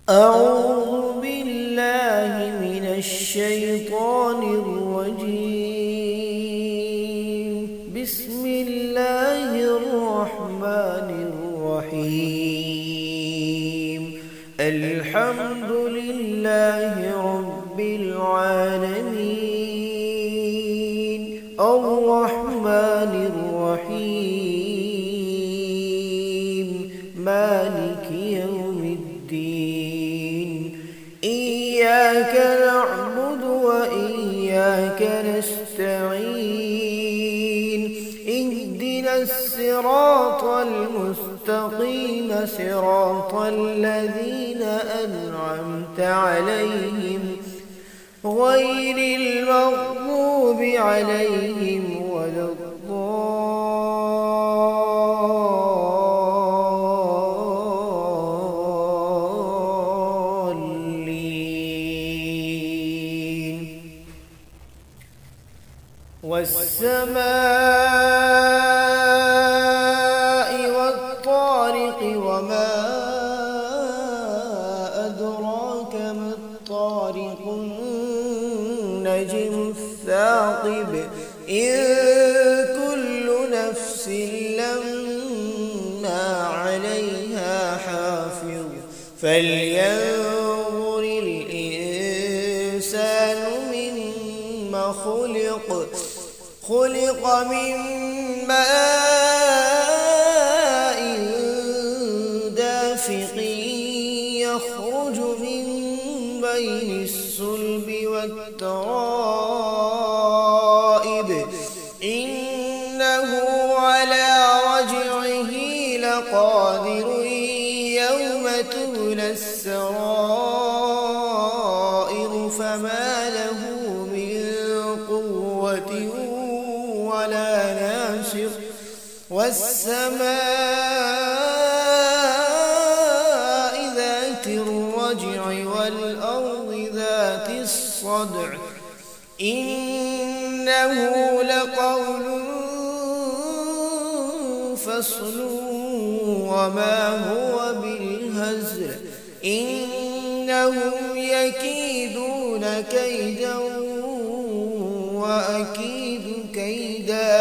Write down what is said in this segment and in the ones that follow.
أعوذ بالله من الشيطان الرجيم. بسم الله الرحمن الرحيم. الحمد لله رب العالمين، الرحمن الرحيم، مالك يوم الدين. إياك نعبد وإياك نستعين. اهدنا الصراط المستقيم، صراط الذين أنعمت عليهم غير المغضوب عليهم ولا الضالين. والسماء والطارق وما أدراك ما الطارق، النجم الثاقب. إن كل نفس لما عليها حافظ، فلينظر الإنسان مما خلق. خلق من ماء دافق، يخرج من بين الصلب والترائب. إنه على رجعه لقادر، يوم تبلى السرائر، فما له من قوة ولا ناصر. والسماء ذات الرجع والأرض ذات الصدع، إنه لقول فصل وما هو بالهزل. إنهم يكيدون كيدا وأكيد كيدا،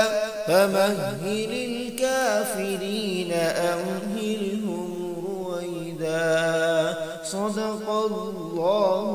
فمهل الكافرين أمهلهم رويدا. صدق الله.